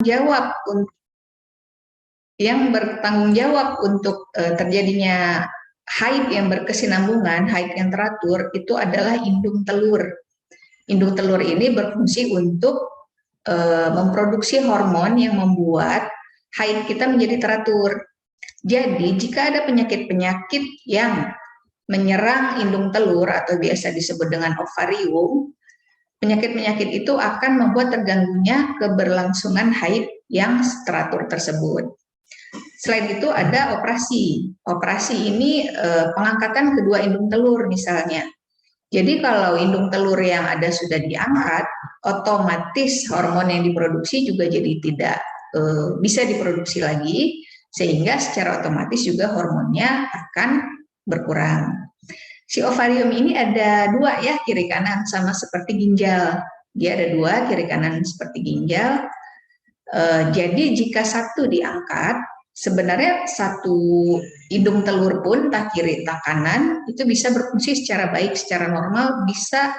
jawab untuk terjadinya haid yang berkesinambungan, haid yang teratur, itu adalah indung telur. Indung telur ini berfungsi untuk memproduksi hormon yang membuat haid kita menjadi teratur. Jadi, jika ada penyakit-penyakit yang menyerang indung telur atau biasa disebut dengan ovarium, penyakit-penyakit itu akan membuat terganggunya keberlangsungan haid yang teratur tersebut. Selain itu ada operasi. Operasi ini pengangkatan kedua indung telur misalnya. Jadi kalau indung telur yang ada sudah diangkat, otomatis hormon yang diproduksi juga jadi tidak bisa diproduksi lagi, sehingga secara otomatis juga hormonnya akan berkurang. Si ovarium ini ada dua ya, kiri kanan, sama seperti ginjal. Dia ada dua, kiri kanan seperti ginjal. Jadi jika satu diangkat, sebenarnya satu indung telur pun, tak kiri tak kanan, itu bisa berfungsi secara baik, secara normal, bisa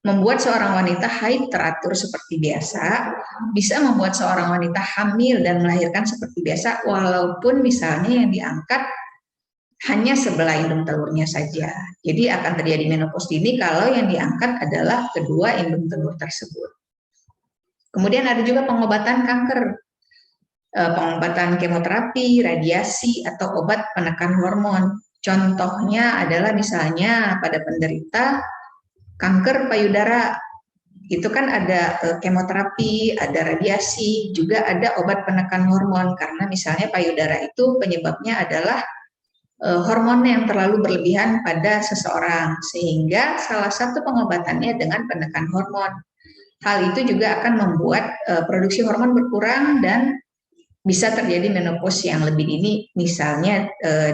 membuat seorang wanita haid teratur seperti biasa, bisa membuat seorang wanita hamil dan melahirkan seperti biasa, walaupun misalnya yang diangkat hanya sebelah indung telurnya saja. Jadi akan terjadi menopause dini kalau yang diangkat adalah kedua indung telur tersebut. Kemudian ada juga pengobatan kanker, pengobatan kemoterapi, radiasi, atau obat penekan hormon. Contohnya adalah misalnya pada penderita kanker payudara, itu kan ada kemoterapi, ada radiasi, juga ada obat penekan hormon, karena misalnya payudara itu penyebabnya adalah hormon yang terlalu berlebihan pada seseorang, sehingga salah satu pengobatannya dengan penekan hormon. Hal itu juga akan membuat produksi hormon berkurang dan bisa terjadi menopause yang lebih dini, misalnya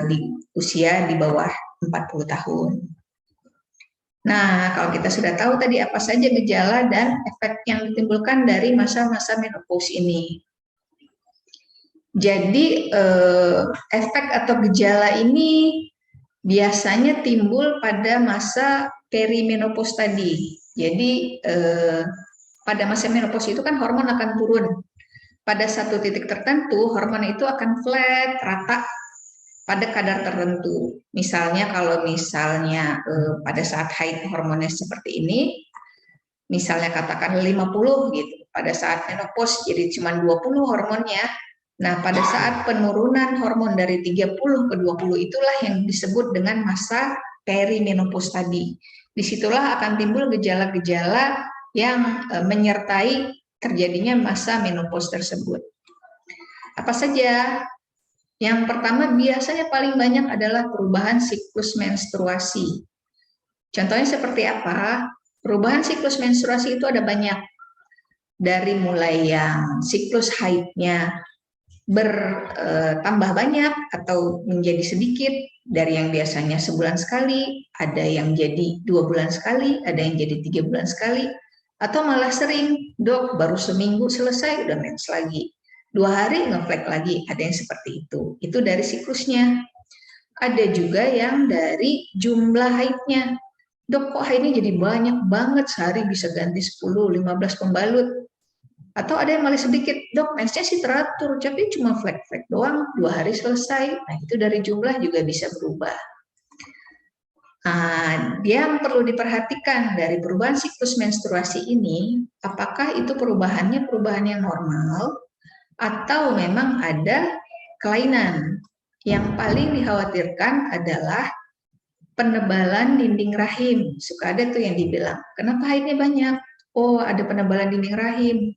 di usia di bawah 40 tahun. Nah, kalau kita sudah tahu tadi apa saja gejala dan efek yang ditimbulkan dari masa-masa menopause ini. Jadi, efek atau gejala ini biasanya timbul pada masa perimenopause tadi. Jadi, pada masa menopause itu kan hormon akan turun. Pada satu titik tertentu, hormon itu akan flat, rata, pada kadar tertentu. Misalnya kalau pada saat haid hormonnya seperti ini, misalnya katakan 50 gitu, pada saat menopause jadi cuma 20 hormonnya. Nah, pada saat penurunan hormon dari 30 ke 20 itulah yang disebut dengan masa perimenopause tadi. Disitulah akan timbul gejala-gejala yang menyertai terjadinya masa menopause tersebut. Apa saja? Yang pertama biasanya paling banyak adalah perubahan siklus menstruasi. Contohnya seperti apa? Perubahan siklus menstruasi itu ada banyak. Dari mulai yang siklus haidnya bertambah banyak atau menjadi sedikit, dari yang biasanya sebulan sekali, ada yang jadi 2 bulan sekali, ada yang jadi 3 bulan sekali, atau malah sering, dok baru seminggu selesai udah mens lagi. 2 hari ngeflek lagi, ada yang seperti itu. Itu dari siklusnya. Ada juga yang dari jumlah haidnya. Dok, kok haidnya jadi banyak banget, sehari bisa ganti 10-15 pembalut. Atau ada yang malah sedikit, dok mensnya sih teratur, tapi cuma flek-flek doang, 2 hari selesai. Nah, itu dari jumlah juga bisa berubah. Nah, yang perlu diperhatikan dari perubahan siklus menstruasi ini, apakah itu perubahan yang normal, atau memang ada kelainan. Yang paling dikhawatirkan adalah penebalan dinding rahim. Suka ada tuh yang dibilang, kenapa haidnya banyak? Oh, ada penebalan dinding rahim.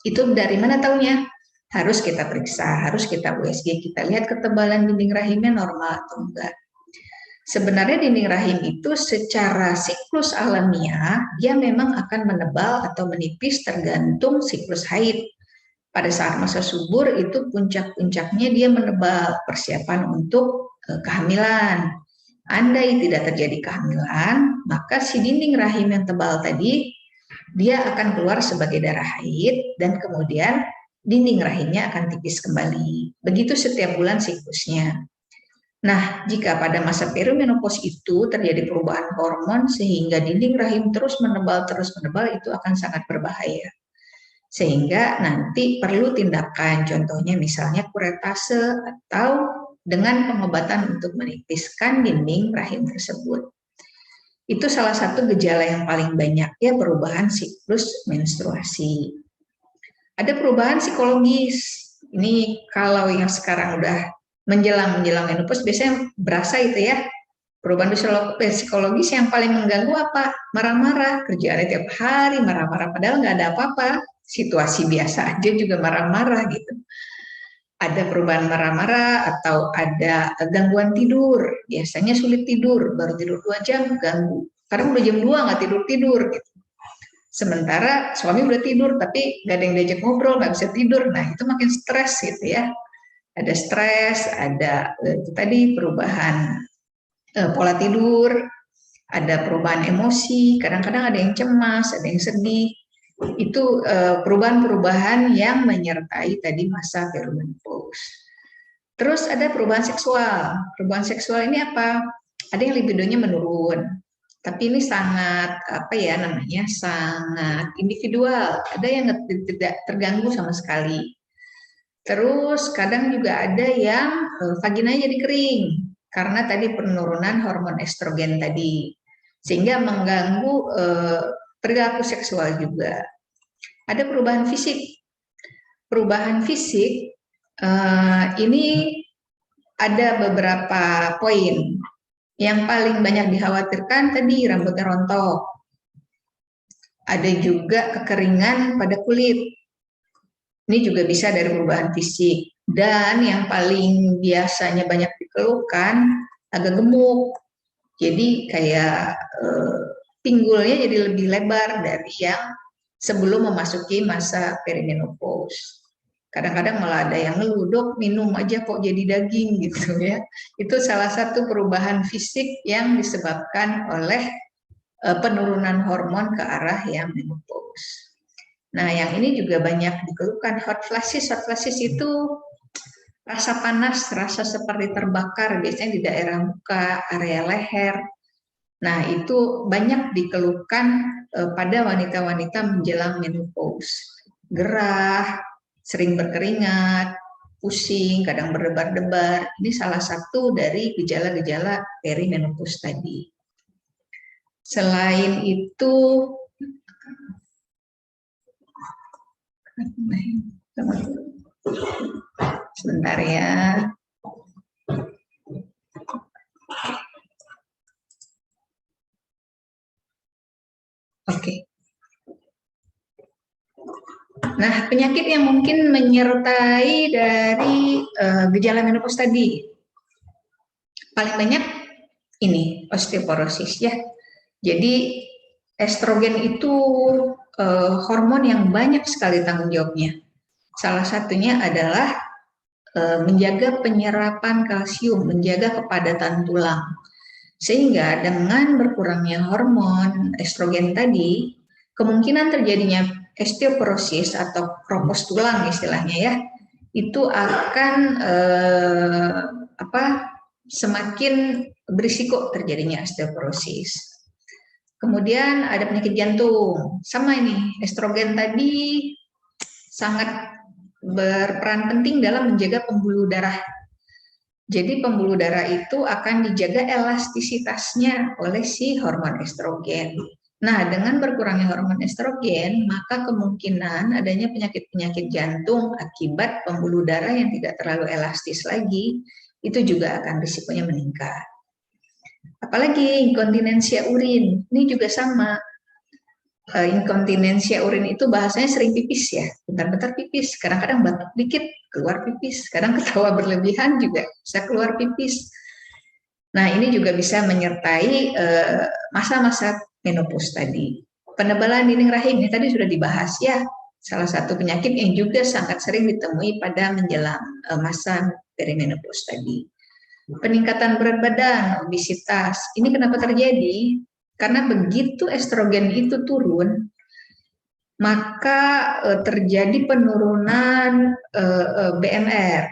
Itu dari mana taunya? Harus kita periksa, harus kita USG, kita lihat ketebalan dinding rahimnya normal atau enggak. Sebenarnya dinding rahim itu secara siklus alamiah, dia memang akan menebal atau menipis tergantung siklus haid. Pada saat masa subur itu puncak-puncaknya dia menebal, persiapan untuk kehamilan. Andai tidak terjadi kehamilan, maka si dinding rahim yang tebal tadi dia akan keluar sebagai darah haid dan kemudian dinding rahimnya akan tipis kembali. Begitu setiap bulan siklusnya. Nah, jika pada masa perimenopause itu terjadi perubahan hormon sehingga dinding rahim terus menebal, itu akan sangat berbahaya. sehingga nanti perlu tindakan, contohnya misalnya kuretase atau dengan pengobatan untuk menipiskan dinding rahim tersebut. Itu salah satu gejala yang paling banyak ya, perubahan siklus menstruasi. Ada perubahan psikologis. Ini kalau yang sekarang udah menjelang menopause biasanya berasa itu ya. Perubahan psikologis yang paling mengganggu apa? Marah-marah, kerjaannya tiap hari marah-marah, padahal nggak ada apa-apa. Situasi biasa aja juga marah-marah gitu. Ada perubahan marah-marah atau ada gangguan tidur. Biasanya sulit tidur, baru tidur 2 jam ganggu. Kadang udah jam 2 nggak tidur-tidur gitu. Sementara suami udah tidur tapi nggak ada yang diajak ngobrol, nggak bisa tidur. Nah itu makin stres gitu ya. Ada stres, ada itu tadi perubahan pola tidur, ada perubahan emosi, kadang-kadang ada yang cemas, ada yang sedih. Itu perubahan-perubahan yang menyertai tadi masa perimenopause. Terus ada perubahan seksual. Perubahan seksual ini apa? Ada yang libidonya menurun. Tapi ini sangat apa ya namanya? Sangat individual. Ada yang tidak terganggu sama sekali. Terus kadang juga ada yang vaginanya jadi kering karena tadi penurunan hormon estrogen tadi, sehingga mengganggu perilaku seksual juga. Ada perubahan fisik. Perubahan fisik ini ada beberapa poin. Yang paling banyak dikhawatirkan tadi rambutnya rontok. Ada juga kekeringan pada kulit. Ini juga bisa dari perubahan fisik. Dan yang paling biasanya banyak dikeluhkan agak gemuk. Jadi kayak pinggulnya jadi lebih lebar dari yang sebelum memasuki masa perimenopause. Kadang-kadang malah ada yang ngeluh, "Dok, minum aja kok jadi daging," gitu ya. Itu salah satu perubahan fisik yang disebabkan oleh penurunan hormon ke arah yang menopause. Nah, yang ini juga banyak dikeluhkan hot flashes. Hot flashes itu rasa panas, rasa seperti terbakar, biasanya di daerah muka, area leher. Nah, itu banyak dikeluhkan pada wanita-wanita menjelang menopause. Gerah, sering berkeringat, pusing, kadang berdebar-debar. Ini salah satu dari gejala-gejala perimenopause tadi. Selain itu, sebentar ya. Oke. Nah, penyakit yang mungkin menyertai dari gejala menopause tadi, paling banyak ini osteoporosis ya. Jadi estrogen itu hormon yang banyak sekali tanggung jawabnya. Salah satunya adalah menjaga penyerapan kalsium, menjaga kepadatan tulang. Sehingga dengan berkurangnya hormon estrogen tadi, kemungkinan terjadinya osteoporosis atau kropos tulang istilahnya ya, itu akan semakin berisiko terjadinya osteoporosis. Kemudian ada penyakit jantung, sama ini estrogen tadi sangat berperan penting dalam menjaga pembuluh darah. Jadi pembuluh darah itu akan dijaga elastisitasnya oleh si hormon estrogen. Nah, dengan berkurangnya hormon estrogen, maka kemungkinan adanya penyakit-penyakit jantung akibat pembuluh darah yang tidak terlalu elastis lagi, itu juga akan risikonya meningkat. Apalagi inkontinensia urin, ini juga sama. Inkontinensia urin itu bahasanya sering pipis ya, bentar-bentar pipis, kadang-kadang batuk dikit keluar pipis, kadang ketawa berlebihan juga bisa keluar pipis. Nah, ini juga bisa menyertai masa-masa menopause tadi. Penebalan dinding rahim ini tadi sudah dibahas ya, salah satu penyakit yang juga sangat sering ditemui pada menjelang masa perimenopause tadi. Peningkatan berat badan, obesitas, ini kenapa terjadi? Karena begitu estrogen itu turun, maka terjadi penurunan BMR,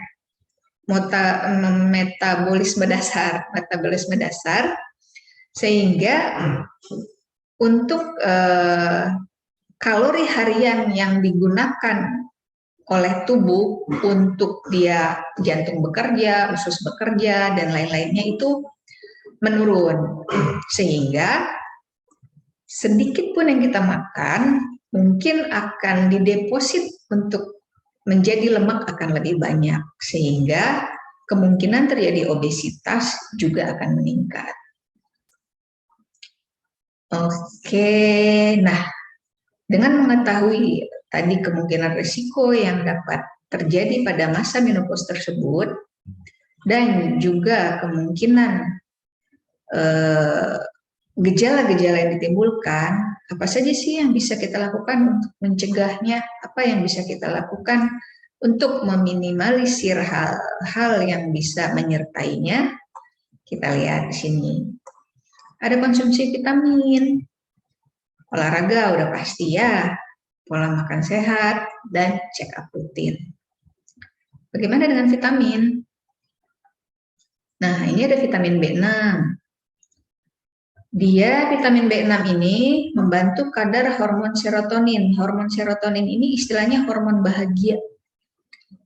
metabolisme dasar, sehingga untuk kalori harian yang digunakan oleh tubuh untuk dia jantung bekerja, usus bekerja, dan lain-lainnya itu menurun. Sehingga sedikit pun yang kita makan mungkin akan dideposit untuk menjadi lemak akan lebih banyak, sehingga kemungkinan terjadi obesitas juga akan meningkat. Oke, nah dengan mengetahui tadi kemungkinan risiko yang dapat terjadi pada masa menopause tersebut dan juga kemungkinan gejala-gejala yang ditimbulkan, apa saja sih yang bisa kita lakukan untuk mencegahnya? Apa yang bisa kita lakukan untuk meminimalisir hal-hal yang bisa menyertainya? Kita lihat di sini. Ada konsumsi vitamin, olahraga udah pasti ya, pola makan sehat, dan check up rutin. Bagaimana dengan vitamin? Nah, ini ada vitamin B6. Vitamin B6 ini membantu kadar hormon serotonin. Hormon serotonin ini istilahnya hormon bahagia.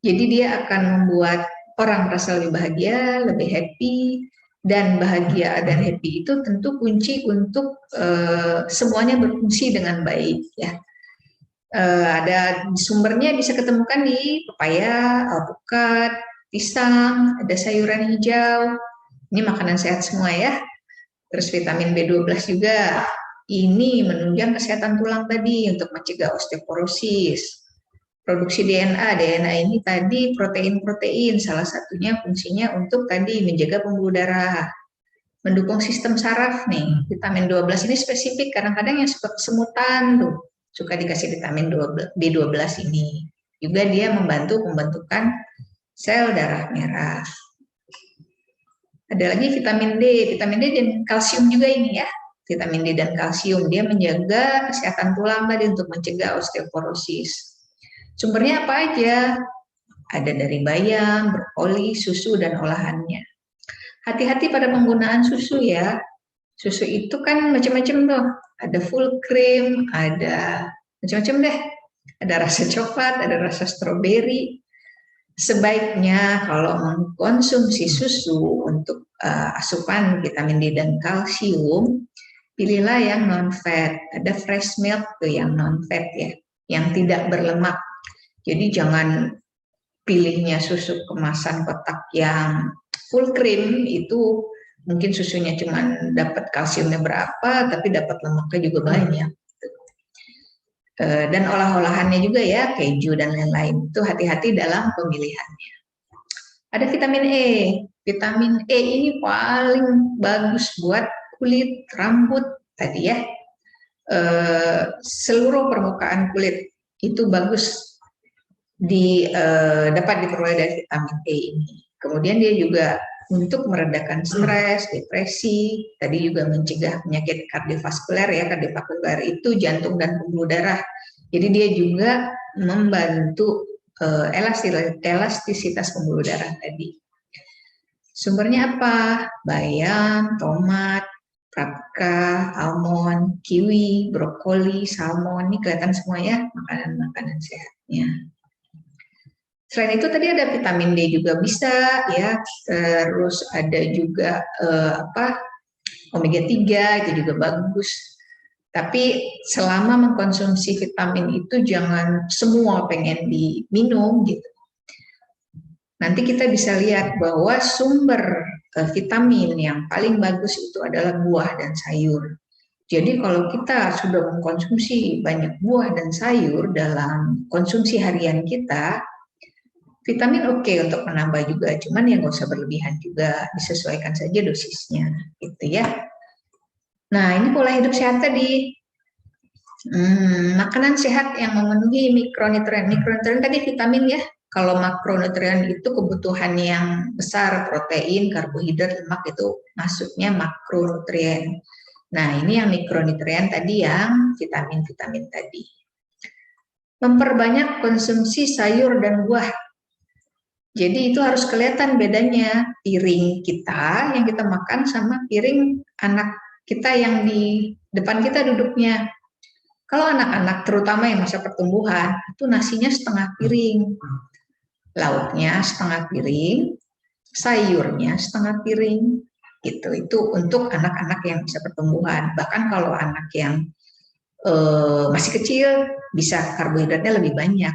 Jadi dia akan membuat orang merasa lebih bahagia, lebih happy, dan bahagia dan happy itu tentu kunci untuk semuanya berfungsi dengan baik ya. Ada sumbernya bisa ketemukan di pepaya, alpukat, pisang, ada sayuran hijau. Ini makanan sehat semua ya. Terus vitamin B12 juga. Ini menunjang kesehatan tulang tadi untuk mencegah osteoporosis. Produksi DNA. DNA ini tadi protein-protein. Salah satunya fungsinya untuk tadi menjaga pembuluh darah. Mendukung sistem saraf nih. Vitamin 12 ini spesifik. Kadang-kadang yang suka kesemutan tuh suka dikasih vitamin B12 ini. Juga dia membantu pembentukan sel darah merah. Ada lagi vitamin D dan kalsium juga ini ya. Vitamin D dan kalsium, dia menjaga kesehatan tulang tadi untuk mencegah osteoporosis. Sumbernya apa aja? Ada dari bayam, brokoli, susu, dan olahannya. Hati-hati pada penggunaan susu ya. Susu itu kan macam-macam tuh. Ada full cream, ada macam-macam deh. Ada rasa coklat, ada rasa stroberi. Sebaiknya kalau mengkonsumsi susu untuk asupan vitamin D dan kalsium, pilihlah yang non-fat. Ada fresh milk tuh yang non-fat ya, yang tidak berlemak. Jadi jangan pilihnya susu kemasan kotak yang full cream, itu mungkin susunya cuma dapat kalsiumnya berapa, tapi dapat lemaknya juga banyak. Dan olah-olahannya juga ya, keju dan lain-lain. Itu hati-hati dalam pemilihannya. Ada vitamin E. Vitamin E ini paling bagus buat kulit, rambut tadi ya. Seluruh permukaan kulit itu bagus dapat diperoleh dari vitamin E ini. Kemudian dia juga untuk meredakan stres, depresi, tadi juga mencegah penyakit kardiovaskuler ya. Kardiovaskuler itu jantung dan pembuluh darah. Jadi dia juga membantu elastisitas pembuluh darah tadi. Sumbernya apa? Bayam, tomat, paprika, almond, kiwi, brokoli, salmon. Ini kelihatan semua ya makanan-makanan sehatnya. Selain itu tadi ada vitamin D juga bisa ya, terus ada juga omega 3 itu juga bagus. Tapi selama mengkonsumsi vitamin itu jangan semua pengen diminum gitu. Nanti kita bisa lihat bahwa sumber vitamin yang paling bagus itu adalah buah dan sayur. Jadi kalau kita sudah mengkonsumsi banyak buah dan sayur dalam konsumsi harian kita, vitamin oke untuk menambah juga, cuman yang nggak usah berlebihan juga, disesuaikan saja dosisnya, gitu ya. Nah, ini pola hidup sehat tadi. Makanan sehat yang memenuhi mikronutrien. Mikronutrien tadi vitamin ya. Kalau makronutrien itu kebutuhan yang besar, protein, karbohidrat, lemak itu masuknya makronutrien. Nah, ini yang mikronutrien tadi yang vitamin-vitamin tadi. Memperbanyak konsumsi sayur dan buah. Jadi itu harus kelihatan bedanya piring kita yang kita makan sama piring anak kita yang di depan kita duduknya. Kalau anak-anak, terutama yang masa pertumbuhan, itu nasinya setengah piring, lauknya setengah piring, sayurnya setengah piring, gitu. Itu untuk anak-anak yang masa pertumbuhan. Bahkan kalau anak yang masih kecil, bisa karbohidratnya lebih banyak.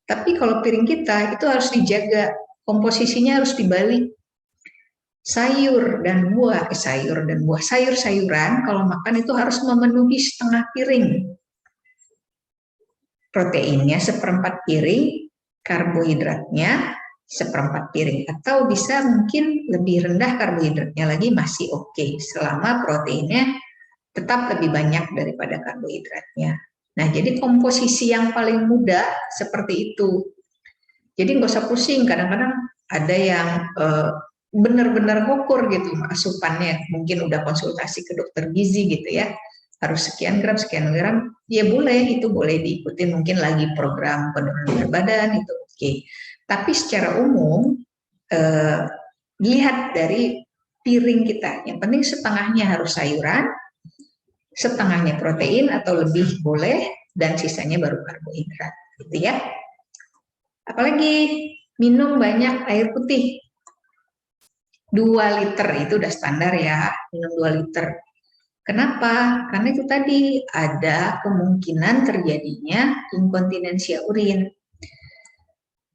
Tapi kalau piring kita itu harus dijaga, komposisinya harus dibalik. Sayur dan buah, sayur-sayuran kalau makan itu harus memenuhi setengah piring. Proteinnya seperempat piring, karbohidratnya seperempat piring. Atau bisa mungkin lebih rendah karbohidratnya lagi masih oke, selama proteinnya tetap lebih banyak daripada karbohidratnya. Nah, jadi komposisi yang paling mudah seperti itu. Jadi nggak usah pusing, kadang-kadang ada yang benar-benar ngukur gitu asupannya, mungkin udah konsultasi ke dokter gizi gitu ya, harus sekian gram, ya boleh, itu boleh diikuti, mungkin lagi program penurunan berat badan itu oke. Tapi secara umum lihat dari piring kita, yang penting setengahnya harus sayuran, setengahnya protein atau lebih boleh, dan sisanya baru karbohidrat gitu ya. Apalagi minum banyak air putih, 2 liter itu udah standar ya, minum 2 liter. Kenapa? Karena itu tadi ada kemungkinan terjadinya inkontinensia urin.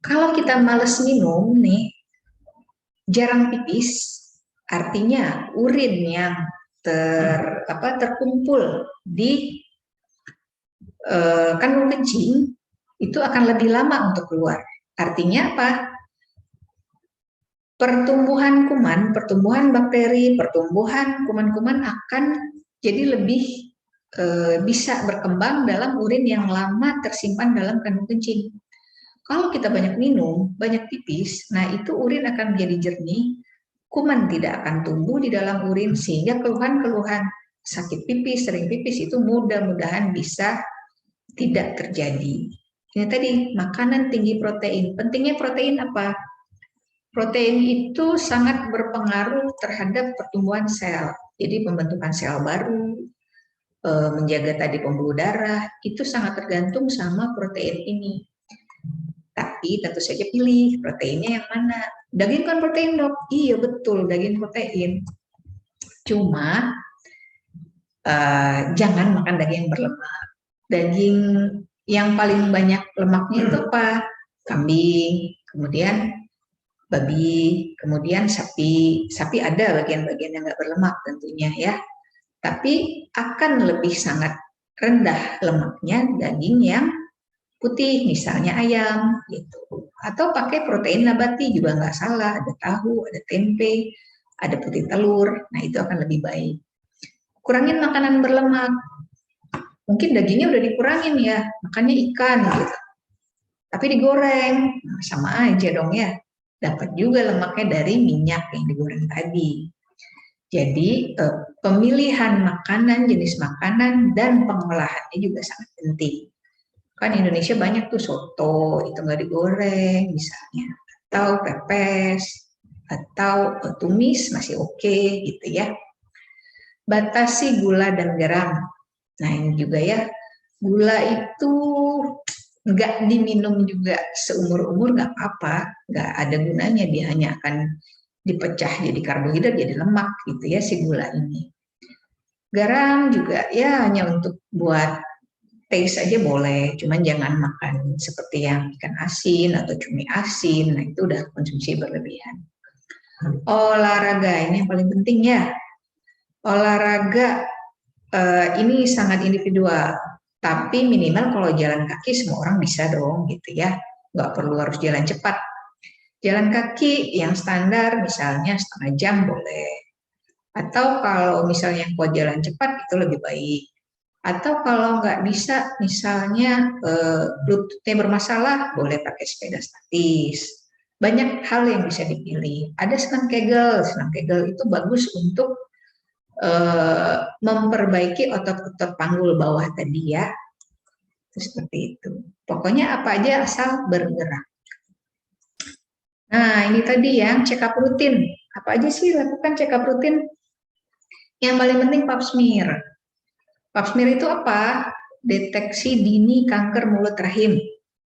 Kalau kita males minum nih, jarang pipis, artinya urin yang terkumpul di kandung kencing itu akan lebih lama untuk keluar. Artinya apa? Pertumbuhan kuman, pertumbuhan bakteri, pertumbuhan kuman-kuman akan jadi lebih bisa berkembang dalam urin yang lama tersimpan dalam kandung kencing. Kalau kita banyak minum, banyak pipis, nah itu urin akan menjadi jernih, kuman tidak akan tumbuh di dalam urin, sehingga keluhan-keluhan sakit pipis, sering pipis itu mudah-mudahan bisa tidak terjadi. Ini tadi, makanan tinggi protein. Pentingnya protein apa? Protein itu sangat berpengaruh terhadap pertumbuhan sel. Jadi pembentukan sel baru, menjaga tadi pembuluh darah, itu sangat tergantung sama protein ini. Tapi tentu saja pilih proteinnya yang mana. Daging kan protein, dok? Iya betul, daging protein. Cuma jangan makan daging yang berlemak. Daging yang paling banyak lemaknya itu apa? Kambing, kemudian babi, kemudian sapi. Sapi ada bagian-bagian yang nggak berlemak tentunya ya. Tapi akan lebih sangat rendah lemaknya daging yang putih, misalnya ayam gitu. Atau pakai protein nabati juga nggak salah, ada tahu, ada tempe, ada putih telur. Nah itu akan lebih baik. Kurangin makanan berlemak. Mungkin dagingnya udah dikurangin ya, makannya ikan gitu. Tapi digoreng, nah, sama aja dong ya. Dapat juga lemaknya dari minyak yang digoreng tadi. Jadi pemilihan makanan, jenis makanan, dan pengolahannya juga sangat penting. Kan Indonesia banyak tuh soto, itu nggak digoreng misalnya. Atau pepes, atau tumis masih oke gitu ya. Batasi gula dan garam. Nah ini juga ya, gula itu nggak diminum juga seumur-umur nggak apa-apa, nggak ada gunanya, dia hanya akan dipecah jadi karbohidrat, jadi lemak gitu ya si gula ini. Garam juga ya hanya untuk buat taste aja boleh, cuman jangan makan seperti yang ikan asin atau cumi asin, nah itu udah konsumsi berlebihan. Olahraga ini yang paling penting ya. Olahraga ini sangat individual, tapi minimal kalau jalan kaki semua orang bisa dong gitu ya, nggak perlu harus jalan cepat. Jalan kaki yang standar misalnya setengah jam boleh, atau kalau misalnya kuat jalan cepat itu lebih baik. Atau kalau nggak bisa misalnya lututnya bermasalah, boleh pakai sepeda statis. Banyak hal yang bisa dipilih. Ada senam kegel itu bagus untuk memperbaiki otot-otot panggul bawah tadi ya. Seperti itu. Pokoknya apa aja asal bergerak. Nah, ini tadi yang check up rutin. Apa aja sih lakukan check up rutin? Yang paling penting pap smear. Pap smear itu apa? deteksi dini kanker mulut rahim.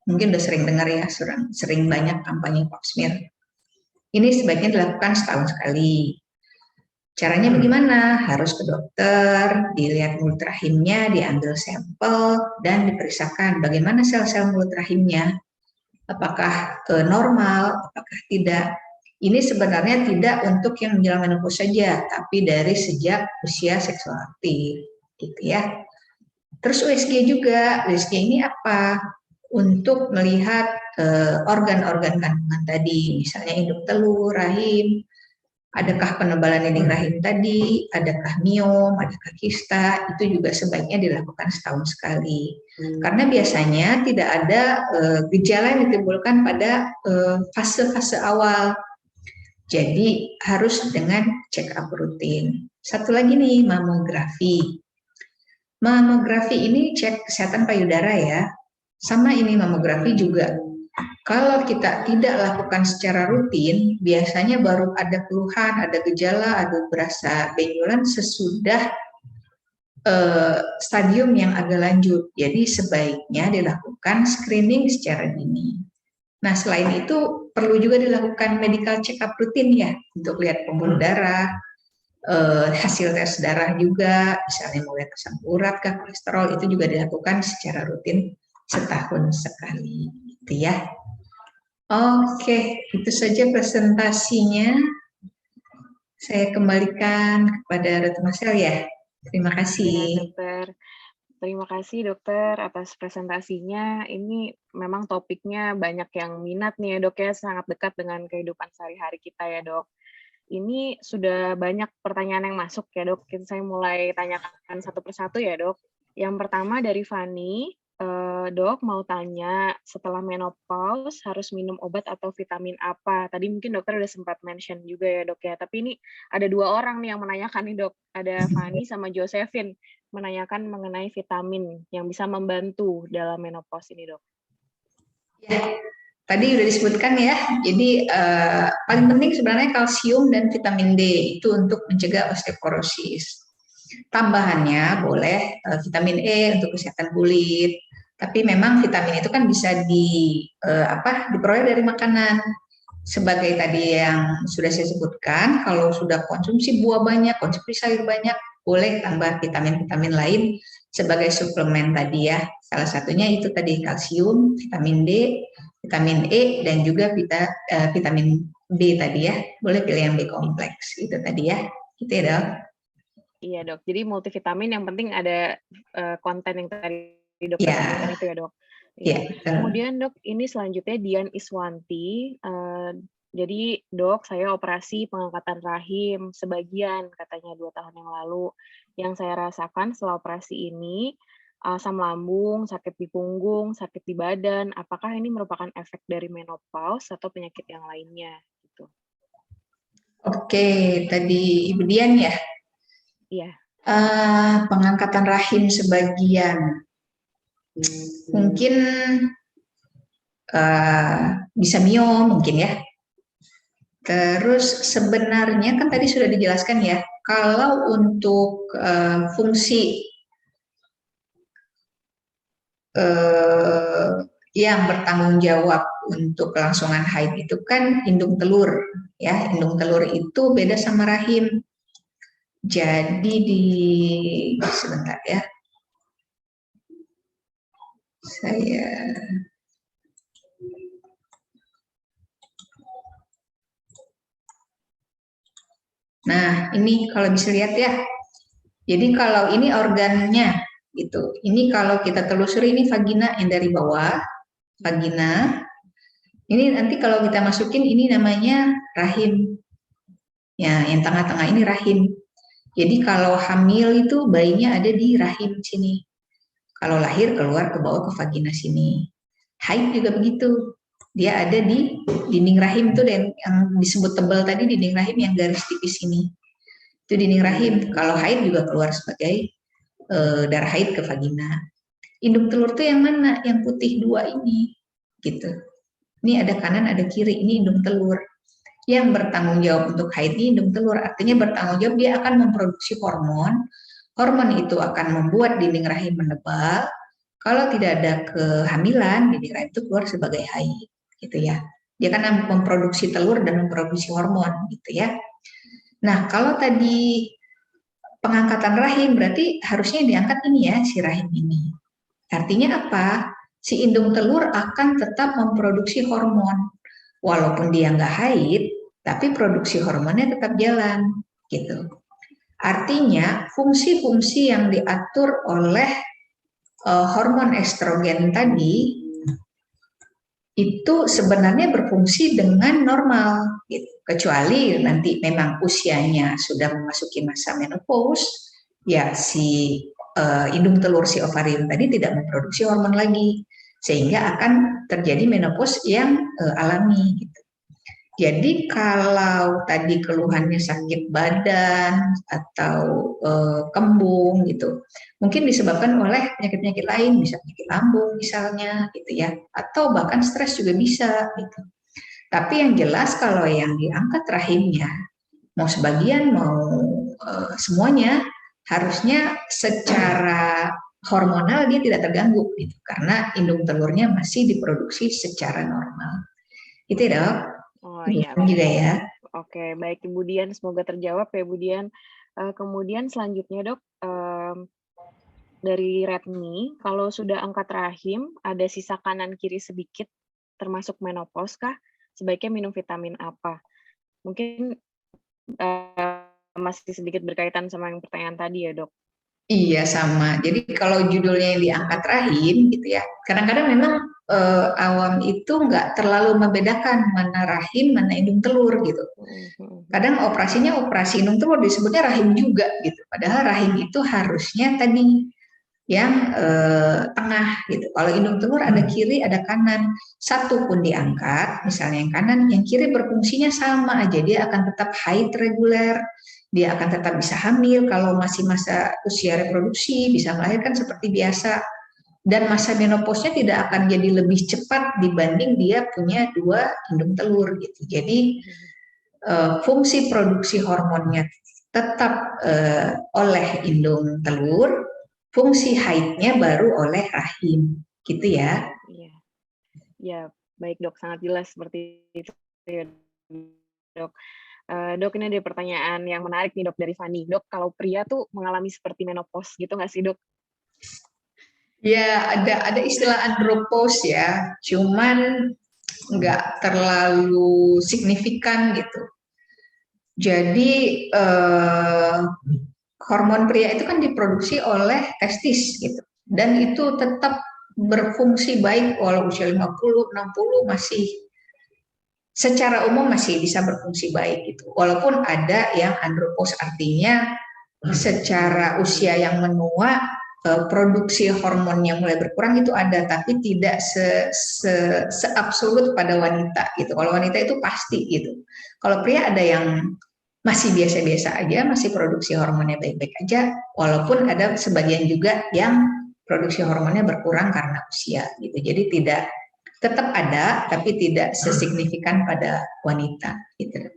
Mungkin udah sering dengar ya, sering banyak kampanye pap smear. Ini sebaiknya dilakukan setahun sekali. Caranya bagaimana? Harus ke dokter, dilihat mulut rahimnya, diambil sampel, dan diperiksakan bagaimana sel-sel mulut rahimnya. Apakah normal, apakah tidak. Ini sebenarnya tidak untuk yang menjelang menopause saja, tapi dari sejak usia seksual aktif, gitu ya. Terus USG juga, USG ini apa? Untuk melihat organ-organ kandungan tadi, misalnya induk telur, rahim, adakah penebalan dinding rahim tadi, adakah miom, adakah kista, itu juga sebaiknya dilakukan setahun sekali. Karena biasanya tidak ada gejala yang ditimbulkan pada fase-fase awal. Jadi harus dengan check up rutin. Satu lagi nih, mamografi. Mamografi ini cek kesehatan payudara ya. Sama ini mamografi juga. Kalau kita tidak lakukan secara rutin, biasanya baru ada keluhan, ada gejala, ada berasa benjolan sesudah stadium yang agak lanjut. Jadi sebaiknya dilakukan screening secara dini. Nah, selain itu perlu juga dilakukan medical check up rutin ya, untuk lihat pembuluh darah, hasil tes darah juga, misalnya mau lihat asam urat, kolesterol, itu juga dilakukan secara rutin setahun sekali, gitu ya. Oke, itu saja presentasinya. Saya kembalikan kepada Dr. Marcel ya. Terima kasih. Ya, dokter. Terima kasih dokter atas presentasinya. Ini memang topiknya banyak yang minat nih ya dok ya, sangat dekat dengan kehidupan sehari-hari kita ya dok. Ini sudah banyak pertanyaan yang masuk ya dok. Saya mulai tanyakan satu persatu ya dok. Yang pertama dari Fani, dok mau tanya setelah menopause harus minum obat atau vitamin apa? Tadi mungkin dokter udah sempat mention juga ya dok ya. Tapi ini ada 2 orang nih yang menanyakan nih dok. Ada Fani sama Josephine menanyakan mengenai vitamin yang bisa membantu dalam menopause ini dok. Ya, tadi udah disebutkan ya. Jadi paling penting sebenarnya kalsium dan vitamin D itu untuk mencegah osteoporosis. Tambahannya boleh vitamin E untuk kesehatan kulit. Tapi memang vitamin itu kan bisa diperoleh dari makanan. Sebagai tadi yang sudah saya sebutkan, kalau sudah konsumsi buah banyak, konsumsi sayur banyak, boleh tambah vitamin-vitamin lain sebagai suplemen tadi ya. Salah satunya itu tadi kalsium, vitamin D, vitamin E, dan juga vitamin B tadi ya. Boleh pilih yang B kompleks itu tadi ya. Gitu ya dok. Iya dok, jadi multivitamin yang penting ada konten yang tadi dokter sampaikan itu ya dok. Ya. Kemudian dok, ini selanjutnya Dian Iswanti. Jadi dok, saya operasi pengangkatan rahim sebagian katanya 2 tahun yang lalu. Yang saya rasakan setelah operasi ini, asam lambung, sakit di punggung, sakit di badan. Apakah ini merupakan efek dari menopause atau penyakit yang lainnya? Gitu. Oke, tadi Ibu Dian ya. Iya. Pengangkatan rahim sebagian. Mungkin bisa miom mungkin ya. Terus sebenarnya kan tadi sudah dijelaskan ya, kalau untuk fungsi yang bertanggung jawab untuk kelangsungan haid itu kan indung telur ya. Indung telur itu beda sama rahim. Jadi sebentar ya. Nah, ini kalau bisa lihat ya. Jadi kalau ini organnya gitu. Ini kalau kita telusuri ini vagina yang dari bawah, vagina. Ini nanti kalau kita masukin ini namanya rahim. Ya, yang tengah-tengah ini rahim. Jadi kalau hamil itu bayinya ada di rahim sini. Kalau lahir keluar ke bawah ke vagina sini. Haid juga begitu. Dia ada di dinding rahim tuh yang disebut tebal tadi, dinding rahim yang garis tipis ini. Itu dinding rahim. Kalau haid juga keluar sebagai darah haid ke vagina. Indung telur tuh yang mana? Yang putih 2 ini. Gitu. Ini ada kanan, ada kiri. Ini indung telur. Yang bertanggung jawab untuk haid ini indung telur. Artinya bertanggung jawab dia akan memproduksi hormon. Hormon itu akan membuat dinding rahim menebal. Kalau tidak ada kehamilan, jadi rahim itu keluar sebagai haid, gitu ya. Dia kan memproduksi telur dan memproduksi hormon, gitu ya. Nah, kalau tadi pengangkatan rahim berarti harusnya diangkat ini ya, si rahim ini. Artinya apa? Si indung telur akan tetap memproduksi hormon. Walaupun dia nggak haid, tapi produksi hormonnya tetap jalan, gitu. Artinya fungsi-fungsi yang diatur oleh hormon estrogen tadi itu sebenarnya berfungsi dengan normal, gitu. Kecuali nanti memang usianya sudah memasuki masa menopause, ya si indung telur si ovarium tadi tidak memproduksi hormon lagi, sehingga akan terjadi menopause yang alami. Gitu. Jadi kalau tadi keluhannya sakit badan atau kembung gitu, mungkin disebabkan oleh penyakit-penyakit lain, bisa penyakit lambung misalnya gitu ya, atau bahkan stres juga bisa gitu. Tapi yang jelas kalau yang diangkat rahimnya, mau sebagian mau semuanya, harusnya secara hormonal dia tidak terganggu gitu, karena indung telurnya masih diproduksi secara normal. Itu ya dok. Oh Ibu iya, juga ya. oke, baik Ibu Dian, semoga terjawab ya Ibu Dian. Kemudian selanjutnya dok, dari Retni, kalau sudah angkat rahim, ada sisa kanan kiri sedikit, termasuk menopause kah? Sebaiknya minum vitamin apa? Mungkin masih sedikit berkaitan sama yang pertanyaan tadi ya dok. Iya sama. Jadi kalau judulnya yang diangkat rahim gitu ya, kadang-kadang memang awam itu nggak terlalu membedakan mana rahim, mana indung telur gitu. Kadang operasinya operasi indung telur disebutnya rahim juga gitu. Padahal rahim itu harusnya tadi yang tengah gitu. Kalau indung telur ada kiri, ada kanan. Satu pun diangkat, misalnya yang kanan, yang kiri berfungsinya sama aja. Dia akan tetap haid reguler, dia akan tetap bisa hamil kalau masih masa usia reproduksi, bisa melahirkan seperti biasa. Dan masa menopausnya tidak akan jadi lebih cepat dibanding dia punya dua indung telur gitu. Jadi fungsi produksi hormonnya tetap oleh indung telur, fungsi haidnya baru oleh rahim, gitu ya. Iya, ya baik dok, sangat jelas seperti itu ya dok. Dok, ini ada pertanyaan yang menarik nih dok dari Fani. Dok, kalau pria tuh mengalami seperti menopause gitu nggak sih dok? Ya ada istilah andropause ya, cuman nggak terlalu signifikan gitu. Jadi hormon pria itu kan diproduksi oleh testis gitu. Dan itu tetap berfungsi baik walau usia 50, 60 masih secara umum masih bisa berfungsi baik gitu. Walaupun ada yang andropause artinya secara usia yang menua produksi hormon yang mulai berkurang itu ada, tapi tidak absolut pada wanita gitu. Kalau wanita itu pasti gitu. Kalau pria ada yang masih biasa-biasa aja, masih produksi hormonnya baik-baik aja, walaupun ada sebagian juga yang produksi hormonnya berkurang karena usia gitu. Jadi tidak tetap ada, tapi tidak sesignifikan pada wanita gitu.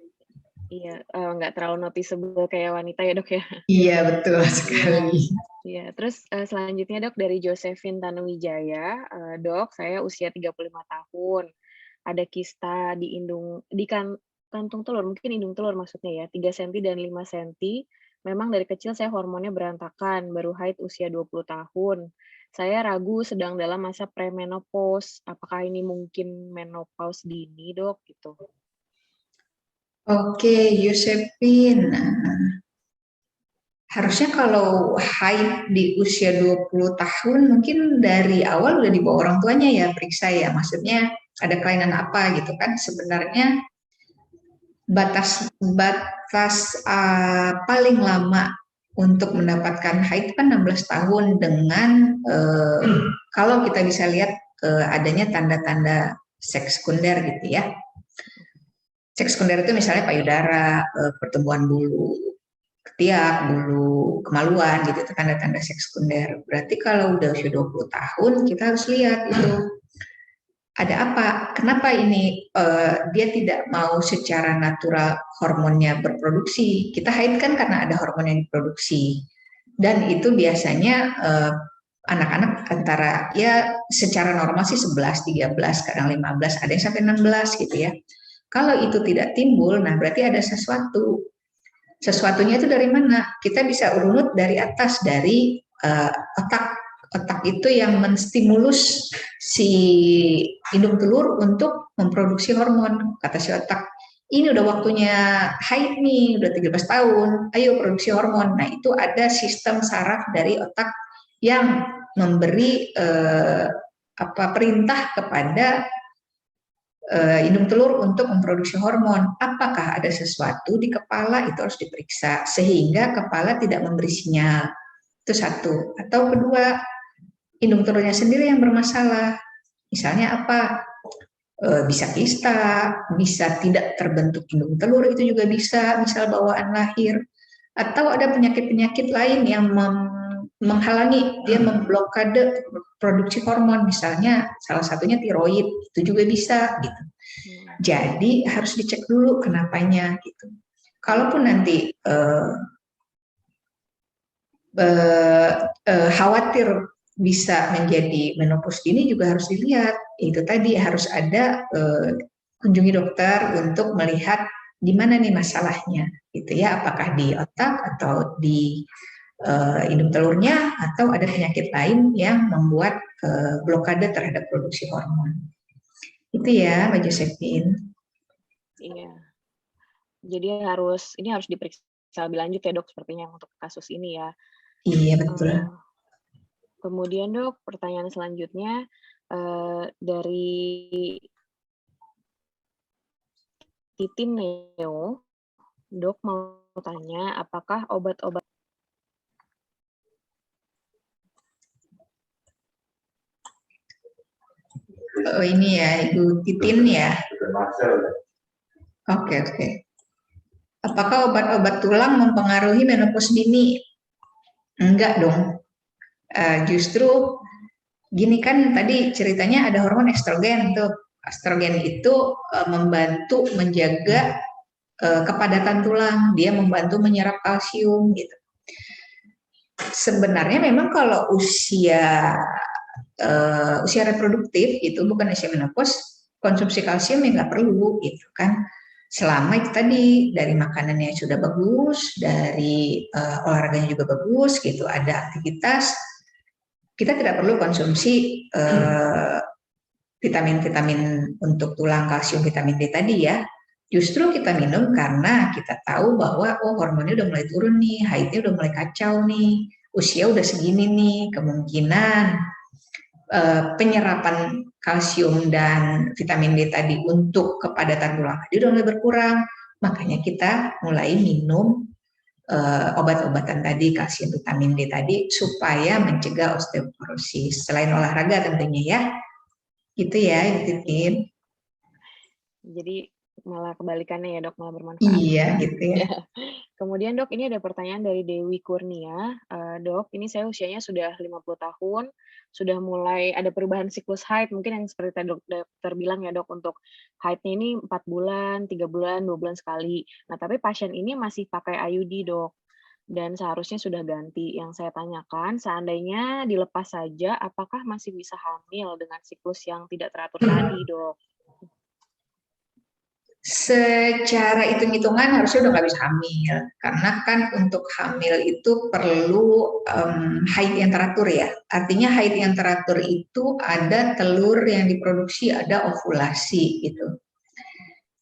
Iya, nggak terlalu noticeable kayak wanita ya dok ya. Iya betul sekali. Iya, terus selanjutnya dok dari Josephine Tanuwijaya, dok saya usia 35 tahun, ada kista di kantung telur, mungkin indung telur maksudnya ya, 3 cm dan 5 cm. Memang dari kecil saya hormonnya berantakan, baru haid usia 20 tahun. Saya ragu sedang dalam masa premenopause. Apakah ini mungkin menopause dini, dok? Gitu. Oke, Yusepin. Harusnya kalau haid di usia 20 tahun mungkin dari awal udah dibawa orang tuanya ya periksa ya. Maksudnya ada kelainan apa gitu kan. Sebenarnya batas paling lama untuk mendapatkan haid kan 16 tahun dengan kalau kita bisa lihat adanya tanda-tanda seks sekunder gitu ya. Seks sekunder itu misalnya payudara, pertumbuhan bulu ketiak, bulu kemaluan gitu, itu tanda-tanda seks sekunder. Berarti kalau udah usia 20 tahun kita harus lihat itu ada apa, kenapa ini dia tidak mau secara natural hormonnya berproduksi. Kita haid kan karena ada hormon yang diproduksi dan itu biasanya anak-anak antara ya secara normal sih 11, 13, kadang 15, ada yang sampai 16 gitu ya. Kalau itu tidak timbul, nah berarti ada sesuatu. Sesuatunya itu dari mana? Kita bisa urut dari atas, dari otak. Otak itu yang menstimulus si indung telur untuk memproduksi hormon. Kata si otak, ini udah waktunya haid nih, udah 13 tahun, ayo produksi hormon. Nah itu ada sistem saraf dari otak yang memberi perintah kepada indung telur untuk memproduksi hormon. Apakah ada sesuatu di kepala, itu harus diperiksa sehingga kepala tidak memberi sinyal. Itu satu. Atau kedua, indung telurnya sendiri yang bermasalah. Misalnya apa? Bisa kista, bisa tidak terbentuk indung telur, itu juga bisa, misal bawaan lahir. Atau ada penyakit-penyakit lain yang menghalangi, dia memblokade produksi hormon, misalnya salah satunya tiroid, itu juga bisa gitu. Jadi harus dicek dulu kenapanya gitu. Kalaupun nanti khawatir bisa menjadi menopause dini juga harus dilihat. Itu tadi harus ada kunjungi dokter untuk melihat di mana nih masalahnya, gitu ya. Apakah di otak atau di indung telurnya atau ada penyakit lain yang membuat blokade terhadap produksi hormon. Itu ya, Mbak Josephine. Iya. Jadi ini harus diperiksa lebih lanjut ya dok, sepertinya untuk kasus ini ya. Iya betul. Kemudian dok, pertanyaan selanjutnya dari Titin Neo, dok mau tanya apakah obat-obat ini ya Ibu Titin ya. Oke. Apakah obat-obat tulang mempengaruhi menopause dini? Enggak dong. Justru gini kan tadi ceritanya ada hormon estrogen tuh. Estrogen itu membantu menjaga kepadatan tulang, dia membantu menyerap kalsium gitu. Sebenarnya memang kalau usia reproduktif itu bukan usia menopause, konsumsi kalsium ya nggak perlu gitu kan. Selama itu tadi dari makanannya sudah bagus, dari olahraganya juga bagus gitu, ada aktivitas, kita tidak perlu konsumsi vitamin-vitamin untuk tulang, kalsium, vitamin D tadi ya. Justru kita minum karena kita tahu bahwa hormonnya udah mulai turun nih, haidnya udah mulai kacau nih, usia udah segini nih, kemungkinan penyerapan kalsium dan vitamin D tadi untuk kepadatan tulang tadi udah mulai berkurang. Makanya kita mulai minum obat-obatan tadi, kalsium, vitamin D tadi, supaya mencegah osteoporosis. Selain olahraga tentunya ya. Gitu ya, Titin. Jadi malah kebalikannya ya dok, malah bermanfaat. Iya, gitu ya. Kemudian dok, ini ada pertanyaan dari Dewi Kurnia. Dok, ini saya usianya sudah 50 tahun, sudah mulai ada perubahan siklus haid, mungkin yang seperti tadi dokter bilang ya dok, untuk haidnya ini 4 bulan, 3 bulan, 2 bulan sekali. Nah, tapi pasien ini masih pakai IUD dok, dan seharusnya sudah ganti. Yang saya tanyakan, seandainya dilepas saja, apakah masih bisa hamil dengan siklus yang tidak teratur tadi dok? Secara hitung-hitungan harusnya udah nggak bisa hamil, karena kan untuk hamil itu perlu haid yang teratur ya. Artinya haid yang teratur itu ada telur yang diproduksi, ada ovulasi gitu.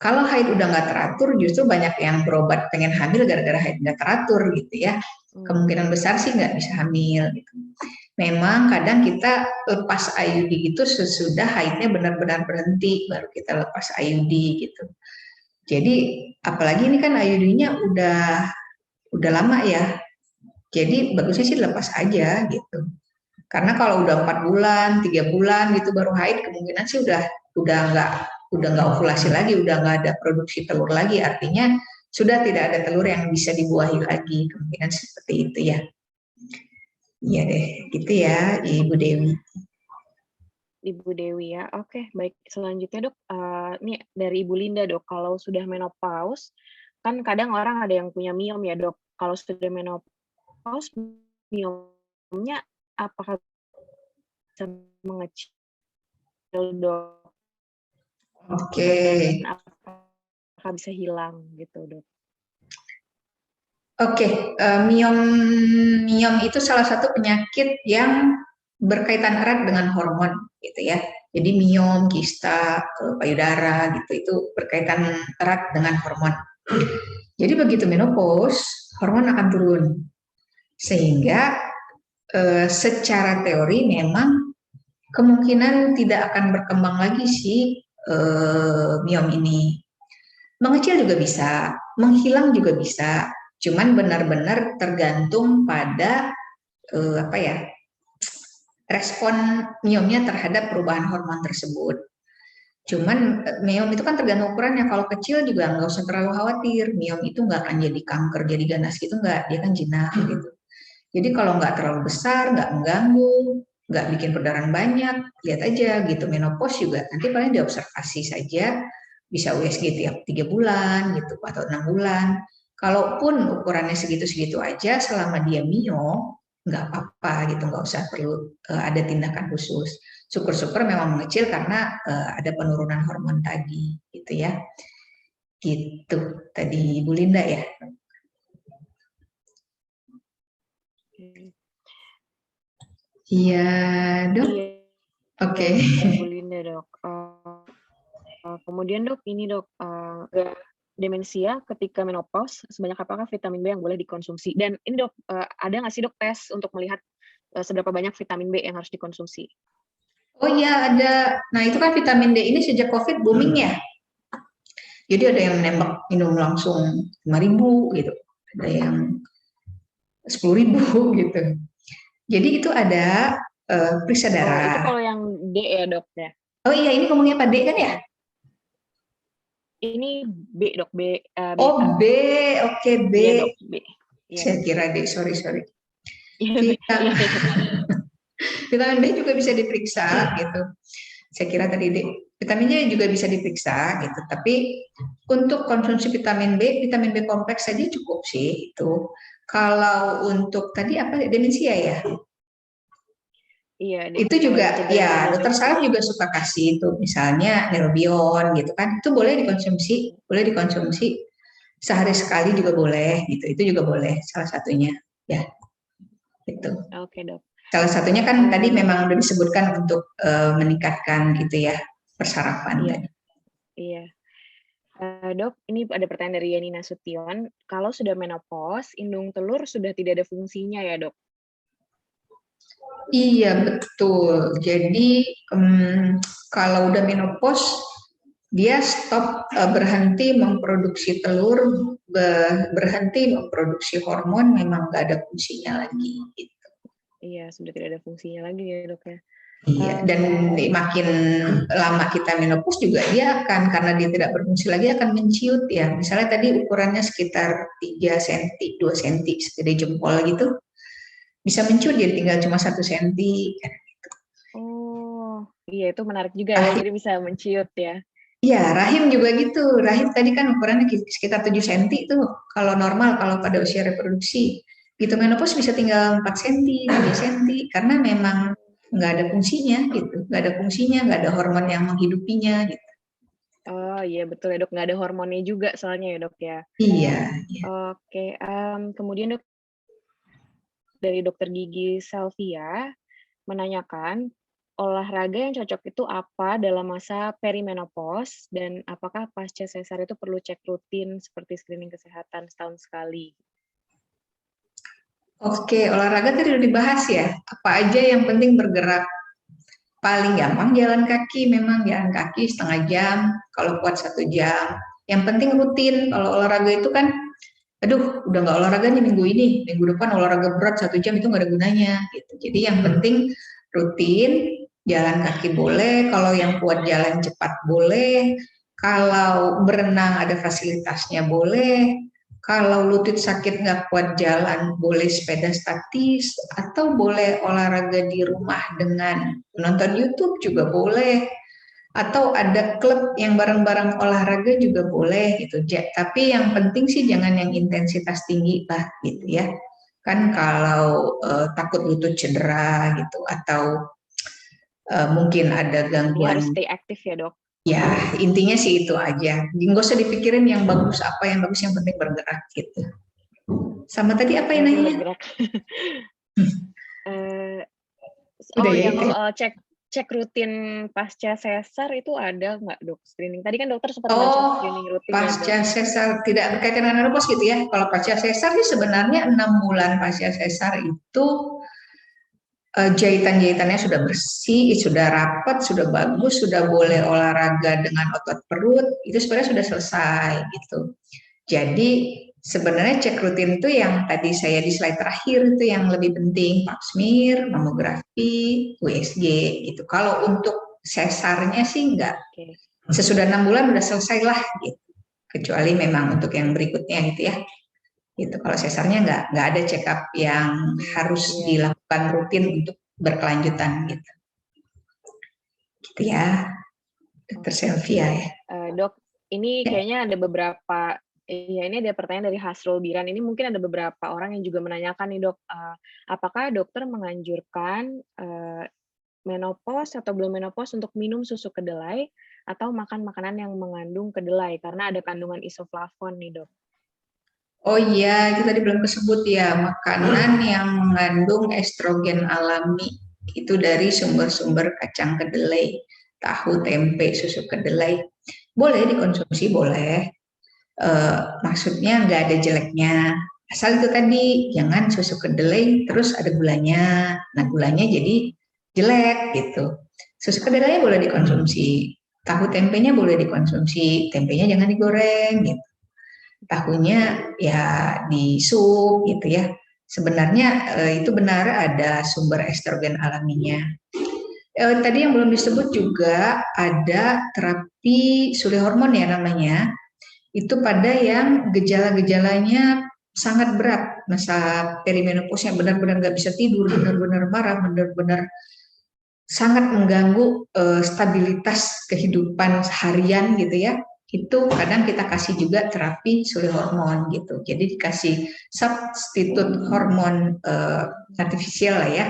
Kalau haid udah nggak teratur, justru banyak yang berobat pengen hamil gara-gara haid nggak teratur gitu ya. Kemungkinan besar sih nggak bisa hamil gitu. Memang kadang kita lepas IUD itu sesudah haidnya benar-benar berhenti, baru kita lepas IUD gitu. Jadi apalagi ini kan IUD-nya udah lama ya. Jadi bagusnya sih lepas aja gitu. Karena kalau udah 4 bulan, 3 bulan gitu baru haid, kemungkinan sih udah nggak ovulasi lagi, udah nggak ada produksi telur lagi. Artinya sudah tidak ada telur yang bisa dibuahi lagi. Kemungkinan seperti itu ya. Iya deh, gitu ya Ibu Dewi. Ibu Dewi ya, oke baik. Selanjutnya dok, ini dari Ibu Linda dok, kalau sudah menopause, kan kadang orang ada yang punya miom ya dok, kalau sudah menopause, miomnya apakah bisa mengecil, Dok? Oke. Dan apakah bisa hilang gitu, Dok? Oke, miom itu salah satu penyakit yang berkaitan erat dengan hormon, gitu ya. Jadi miom, kista, payudara, gitu itu berkaitan erat dengan hormon. Jadi begitu menopause, hormon akan turun, sehingga secara teori memang kemungkinan tidak akan berkembang lagi si miom ini. Mengecil juga bisa, menghilang juga bisa, cuman benar-benar tergantung pada apa ya, respon miomnya terhadap perubahan hormon tersebut. Cuman miom itu kan tergantung ukurannya. Kalau kecil juga nggak usah terlalu khawatir. Miom itu nggak akan jadi kanker, jadi ganas gitu nggak. Dia kan jinak gitu. Jadi kalau nggak terlalu besar, nggak mengganggu, nggak bikin perdarahan banyak, lihat aja gitu. Menopause juga nanti paling diobservasi saja, bisa USG tiap 3 bulan gitu atau 6 bulan. Kalaupun ukurannya segitu-segitu aja, selama dia mio, nggak apa-apa gitu, nggak usah perlu ada tindakan khusus. Syukur-syukur memang mengecil karena ada penurunan hormon tadi, gitu ya. Gitu tadi Bu Linda ya. Iya, Dok. Iya, Oke. Bu Linda, Dok. Kemudian Dok, ini Dok, demensia ketika menopause, sebanyak apakah vitamin B yang boleh dikonsumsi? Dan ini Dok, ada nggak sih Dok tes untuk melihat seberapa banyak vitamin B yang harus dikonsumsi? Oh iya ada. Nah itu kan vitamin D ini sejak COVID booming ya. Jadi ada yang menembak minum langsung 5.000 gitu. Ada yang 10.000 gitu. Jadi itu ada periksa Oh, itu darah. kalau yang D ya Dok ya? Oh iya ini ngomongnya Pak D kan ya? Ini B Dok, B. Oh B, oke B. Iya Dok, B. Iya. Saya kira D, sorry. Iya, Vitamin, vitamin B juga bisa diperiksa gitu. Saya kira tadi D. Vitaminnya juga bisa diperiksa gitu. Tapi untuk konsumsi vitamin B kompleks saja cukup sih itu. Kalau untuk tadi apa demensia ya? Iya, Itu juga ya dokter saraf juga suka kasih itu misalnya Neurobion gitu kan. Itu boleh dikonsumsi sehari sekali juga boleh gitu. Itu juga boleh salah satunya ya. Gitu. Oke, Dok. Salah satunya kan tadi memang sudah disebutkan untuk meningkatkan gitu ya persarafan Iya. tadi. Iya. Dok, ini ada pertanyaan dari Yani Nasution. Kalau sudah menopause, indung telur sudah tidak ada fungsinya ya, Dok? Iya betul. Jadi kalau udah menopause dia stop berhenti memproduksi telur, berhenti memproduksi hormon, memang nggak ada fungsinya lagi. Gitu. Iya, sudah tidak ada fungsinya lagi ya dok ya. Iya, dan makin lama kita menopause juga dia akan, karena dia tidak berfungsi lagi, akan menciut ya. Misalnya tadi ukurannya sekitar 3 cm, 2 cm, segede jempol gitu, bisa menciut jadi tinggal cuma 1 cm. Oh, iya itu menarik juga ya, jadi bisa menciut ya. Iya, rahim juga gitu. Rahim tadi kan ukurannya sekitar 7 cm tuh, kalau normal, kalau pada usia reproduksi. Gitu menopause bisa tinggal 4 cm, 3 cm, karena memang nggak ada fungsinya gitu, nggak ada fungsinya, nggak ada hormon yang menghidupinya gitu. Oh iya betul ya dok, nggak ada hormonnya juga soalnya ya dok ya. Iya. Oke, kemudian dok dari dokter gigi Salvia menanyakan olahraga yang cocok itu apa dalam masa perimenopause dan apakah pasca sesar itu perlu cek rutin seperti screening kesehatan setahun sekali? Oke, olahraga tadi udah dibahas ya. Apa aja yang penting bergerak. Paling gampang jalan kaki, memang jalan kaki setengah jam, kalau kuat 1 jam. Yang penting rutin. Kalau olahraga itu kan, aduh, udah nggak olahraga nih minggu ini, minggu depan olahraga berat 1 jam itu nggak ada gunanya. Gitu. Jadi yang penting rutin, jalan kaki boleh, kalau yang kuat jalan cepat boleh, kalau berenang ada fasilitasnya boleh, kalau lutut sakit nggak kuat jalan, boleh sepeda statis, atau boleh olahraga di rumah dengan nonton YouTube juga boleh, atau ada klub yang bareng-bareng olahraga juga boleh gitu. Tapi yang penting sih jangan yang intensitas tinggi lah gitu ya. Kan kalau takut lutut cedera gitu, atau mungkin ada Dia harus gangguan. stay aktif ya dok. Ya, intinya sih itu aja. Nggak usah dipikirin yang bagus apa, yang bagus yang penting bergerak gitu. Sama tadi apa yang nanya? Bergerak. Udah ya, yang itu. soal cek rutin pasca sesar itu ada nggak dok screening? Tadi kan dokter sempat mention screening rutin ya dok. Pasca sesar tidak berkaitan dengan menopause gitu ya. Kalau pasca sesar sih sebenarnya 6 bulan pasca sesar itu jahitan-jahitannya sudah bersih, sudah rapat, sudah bagus, sudah boleh olahraga dengan otot perut, itu sebenarnya sudah selesai gitu. Jadi sebenarnya cek rutin itu yang tadi saya di slide terakhir itu yang lebih penting, pap smear, mamografi, USG gitu. Kalau untuk sesarnya sih enggak. Sesudah 6 bulan udah selesai lah gitu. Kecuali memang untuk yang berikutnya gitu ya. Gitu. Kalau sesarnya nggak ada check up yang harus dilakukan rutin untuk berkelanjutan gitu. Gitu ya, Dr. Sylvia ya. Dok, ini kayaknya ada beberapa. Ya, ini ada pertanyaan dari Hasrul Biran. Ini mungkin ada beberapa orang yang juga menanyakan nih dok, apakah dokter menganjurkan menopause atau belum menopause untuk minum susu kedelai atau makan makanan yang mengandung kedelai karena ada kandungan isoflavon nih dok. Oh iya, itu tadi belum disebut ya, makanan yang mengandung estrogen alami itu dari sumber-sumber kacang kedelai, tahu, tempe, susu kedelai. Boleh dikonsumsi, boleh. Maksudnya nggak ada jeleknya. Asal itu tadi, jangan susu kedelai terus ada gulanya. Nah, gulanya jadi jelek gitu. Susu kedelai boleh dikonsumsi, tahu tempenya boleh dikonsumsi, tempenya jangan digoreng gitu. Tahunya ya di sup gitu ya. Sebenarnya itu benar ada sumber estrogen alaminya. Tadi yang belum disebut juga ada terapi suri hormon ya namanya. Itu pada yang gejala-gejalanya sangat berat, masa perimenopause yang benar-benar nggak bisa tidur, benar-benar marah, benar-benar sangat mengganggu stabilitas kehidupan harian gitu ya. Itu kadang kita kasih juga terapi suri hormon gitu. Jadi dikasih substitut hormon artifisial lah ya.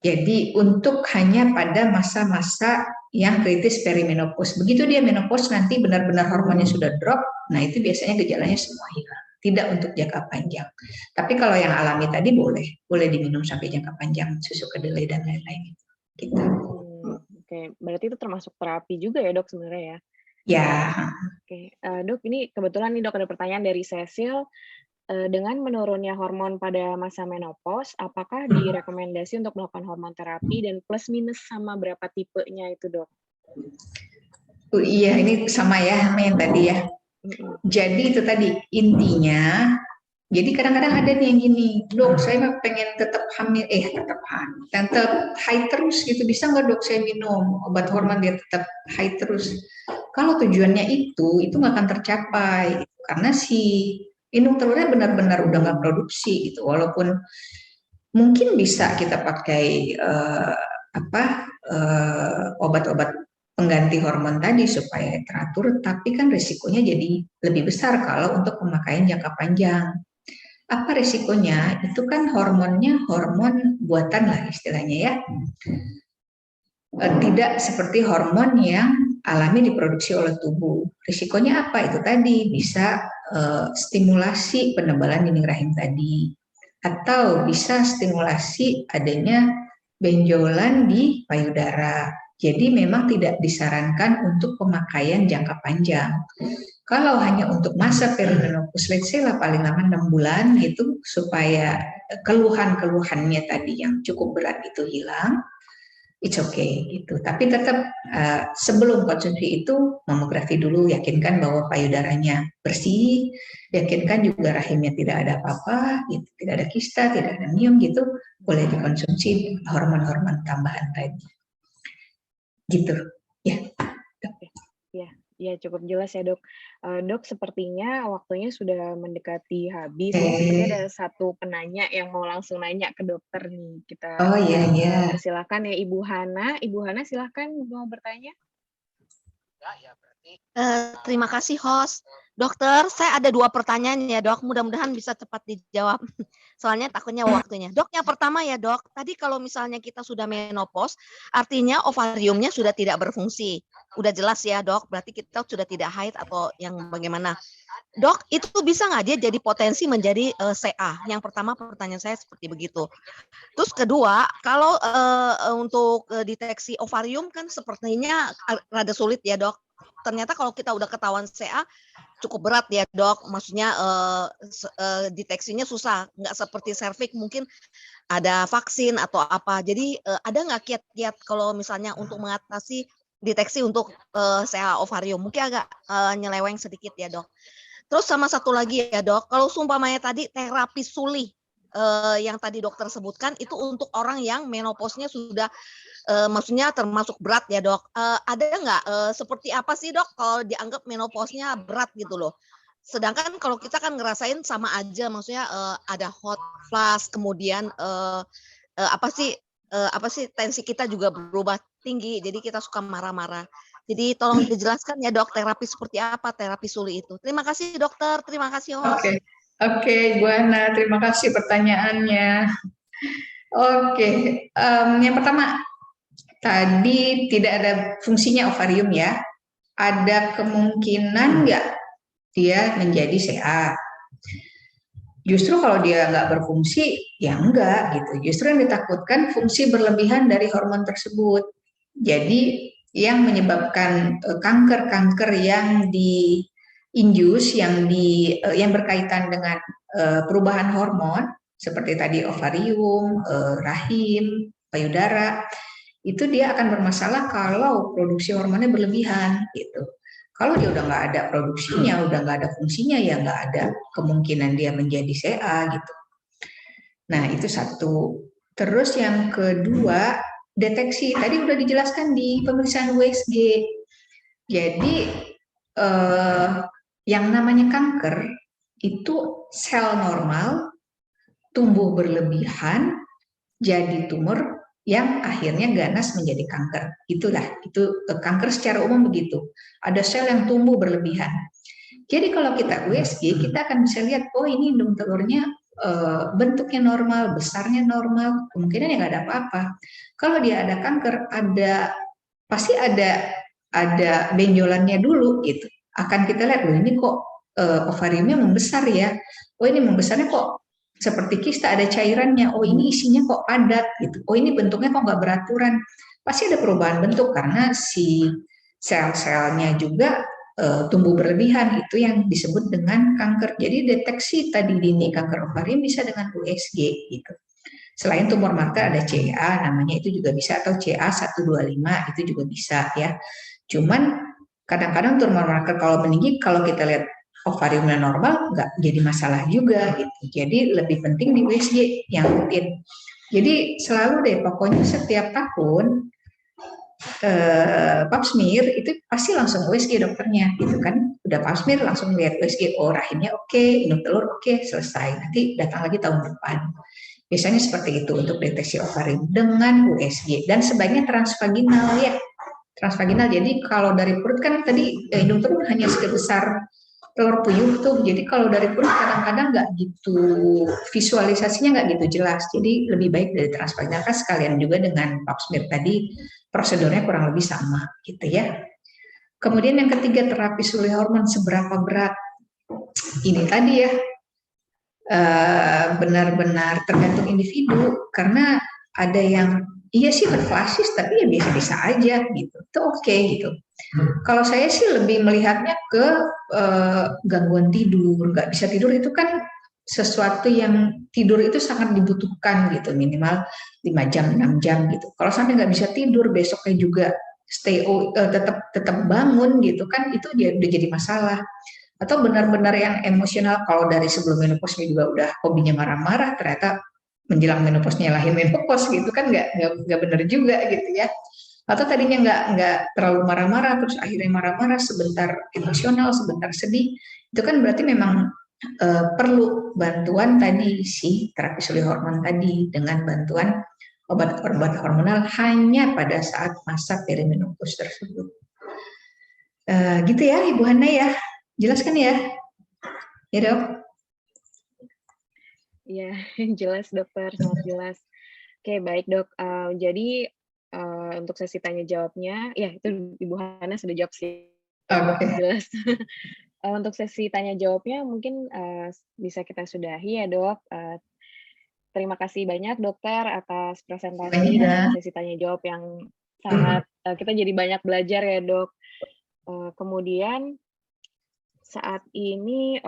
Jadi untuk hanya pada masa-masa yang kritis perimenopause. Begitu dia menopause nanti benar-benar hormonnya sudah drop, nah itu biasanya gejalanya semua hilang. Tidak untuk jangka panjang. Tapi kalau yang alami tadi boleh diminum sampai jangka panjang, susu kedelai dan lain-lain. Gitu. Oke, berarti itu termasuk terapi juga ya dok sebenarnya ya? Ya. Oke, dok ini kebetulan nih dok ada pertanyaan dari Cecil. Dengan menurunnya hormon pada masa menopause, apakah direkomendasi untuk melakukan hormon terapi dan plus minus sama berapa tipenya itu dok? Iya, ini sama ya sama yang tadi ya. Jadi itu tadi intinya. Jadi kadang-kadang ada nih yang gini, dok saya mah pengen tetap hamil, tetap haid terus gitu, bisa nggak dok saya minum obat hormon dia tetap haid terus? Kalau tujuannya itu nggak akan tercapai karena si indung telurnya benar-benar udah nggak produksi gitu, walaupun mungkin bisa kita pakai obat-obat pengganti hormon tadi supaya teratur, tapi kan risikonya jadi lebih besar kalau untuk pemakaian jangka panjang. Apa risikonya? Itu kan hormonnya hormon buatan lah istilahnya ya. Tidak seperti hormon yang alami diproduksi oleh tubuh. Risikonya apa? Itu tadi bisa stimulasi penebalan dinding rahim tadi, atau bisa stimulasi adanya benjolan di payudara. Jadi memang tidak disarankan untuk pemakaian jangka panjang. Kalau hanya untuk masa perimenopause, let's say lah paling lama 6 bulan gitu, supaya keluhan-keluhannya tadi yang cukup berat itu hilang, it's okay gitu. Tapi tetap sebelum konsumsi itu mamografi dulu, yakinkan bahwa payudaranya bersih, yakinkan juga rahimnya tidak ada apa-apa, gitu. Tidak ada kista, tidak ada miom gitu, boleh dikonsumsi hormon-hormon tambahan tadi. Gitu ya. Ya cukup jelas ya dok. Dok sepertinya waktunya sudah mendekati habis. Sepertinya ada satu penanya yang mau langsung nanya ke dokter nih. Kita persilakan ya Ibu Hana. Ibu Hana silahkan mau bertanya. Terima kasih host. Dokter, saya ada 2 pertanyaan ya dok, mudah-mudahan bisa cepat dijawab. Soalnya takutnya waktunya. Dok, yang pertama ya dok, tadi kalau misalnya kita sudah menopause, artinya ovariumnya sudah tidak berfungsi. Udah jelas ya dok, berarti kita sudah tidak haid atau yang bagaimana. Dok, itu bisa nggak dia jadi potensi menjadi CA? Yang pertama pertanyaan saya seperti begitu. Terus kedua, kalau untuk deteksi ovarium kan sepertinya rada sulit ya dok. Ternyata kalau kita udah ketahuan CA, cukup berat ya dok, maksudnya deteksinya susah, nggak seperti serviks mungkin ada vaksin atau apa. Jadi ada nggak kiat-kiat kalau misalnya untuk mengatasi deteksi untuk CA ovarium? Mungkin agak nyeleweng sedikit ya dok. Terus sama satu lagi ya dok, kalau sumpamanya tadi terapi sulih yang tadi dokter sebutkan itu untuk orang yang menopausnya sudah maksudnya termasuk berat ya dok. Ada nggak seperti apa sih dok kalau dianggap menopausnya berat gitu loh? Sedangkan kalau kita kan ngerasain sama aja, maksudnya ada hot flash, kemudian apa sih tensi kita juga berubah tinggi, jadi kita suka marah-marah. Jadi tolong dijelaskan ya dok, terapi seperti apa terapi suli itu. Terima kasih dokter, terima kasih host. Oke, Bu Ana, terima kasih pertanyaannya. Oke, yang pertama, tadi tidak ada fungsinya ovarium ya. Ada kemungkinan nggak dia menjadi CA? Justru kalau dia nggak berfungsi, ya enggak gitu. Justru yang ditakutkan fungsi berlebihan dari hormon tersebut. Jadi yang menyebabkan kanker-kanker yang diinjus, yang berkaitan dengan perubahan hormon, seperti tadi ovarium, rahim, payudara, itu dia akan bermasalah kalau produksi hormonnya berlebihan gitu. Kalau dia udah nggak ada produksinya, udah nggak ada fungsinya, ya nggak ada kemungkinan dia menjadi CA gitu. Nah itu satu. Terus yang kedua, deteksi. Tadi udah dijelaskan di pemeriksaan USG. Jadi yang namanya kanker itu sel normal tumbuh berlebihan jadi tumor yang akhirnya ganas menjadi kanker. Itu kanker secara umum begitu. Ada sel yang tumbuh berlebihan. Jadi kalau kita USG, kita akan bisa lihat, oh ini indung telurnya bentuknya normal, besarnya normal, kemungkinan nggak ada apa-apa. Kalau dia ada kanker, pasti ada benjolannya dulu gitu. Akan kita lihat, loh ini kok ovariumnya membesar ya. Oh ini membesarnya kok seperti kista, ada cairannya. Oh ini isinya kok padat gitu. Oh ini bentuknya kok nggak beraturan. Pasti ada perubahan bentuk karena si sel-selnya juga tumbuh berlebihan. Itu yang disebut dengan kanker. Jadi deteksi tadi dini kanker ovarium bisa dengan USG gitu. Selain tumor marker ada CA, namanya itu juga bisa, atau CA125 itu juga bisa ya. Cuman kadang-kadang tumor marker kalau meninggi, kalau kita lihat ovariumnya normal, nggak jadi masalah juga gitu. Jadi lebih penting di USG yang rutin. Jadi selalu deh, pokoknya setiap tahun pap smear itu pasti langsung USG dokternya gitu kan. Udah pap smear langsung lihat USG, oh rahimnya oke, indung telur oke, selesai. Nanti datang lagi tahun depan. Biasanya seperti itu untuk deteksi ovarium dengan USG, dan sebaiknya transvaginal ya. Transvaginal, jadi kalau dari perut kan tadi indung telur hanya sebesar telur puyuh tuh, jadi kalau dari perut kadang-kadang nggak gitu, visualisasinya nggak gitu jelas. Jadi lebih baik dari transvaginal, kan sekalian juga dengan pap smear tadi prosedurnya kurang lebih sama gitu ya. Kemudian yang ketiga, terapi sulih hormon seberapa berat? Ini tadi ya, benar-benar tergantung individu, karena ada yang iya sih berfasis tapi ya biasa-biasa aja gitu, itu oke gitu. Kalau saya sih lebih melihatnya ke gangguan tidur, nggak bisa tidur itu kan sesuatu yang tidur itu sangat dibutuhkan gitu, minimal 5 jam 6 jam gitu. Kalau sampai nggak bisa tidur, besoknya juga tetap bangun gitu kan, itu dia udah jadi masalah. Atau benar-benar yang emosional, kalau dari sebelum menopausnya juga udah hobinya marah-marah, ternyata menjelang menopause nyalahin menopause gitu kan, nggak benar juga gitu ya. Atau tadinya nggak terlalu marah-marah, terus akhirnya marah-marah, sebentar emosional, sebentar sedih, itu kan berarti memang perlu bantuan tadi si terapi sulih hormon tadi, dengan bantuan obat-obat hormonal hanya pada saat masa perimenopause tersebut. Gitu ya Ibu Hana ya. Jelas kan ya? Ya dok? Iya, jelas dokter, sangat jelas. Oke, baik dok. Jadi untuk sesi tanya jawabnya, ya itu Ibu Hana sudah jawab sih, Oke. jelas. Untuk sesi tanya jawabnya mungkin bisa kita sudahi ya dok. Terima kasih banyak dokter atas presentasi dan sesi tanya jawab yang sangat kita jadi banyak belajar ya dok. Kemudian saat ini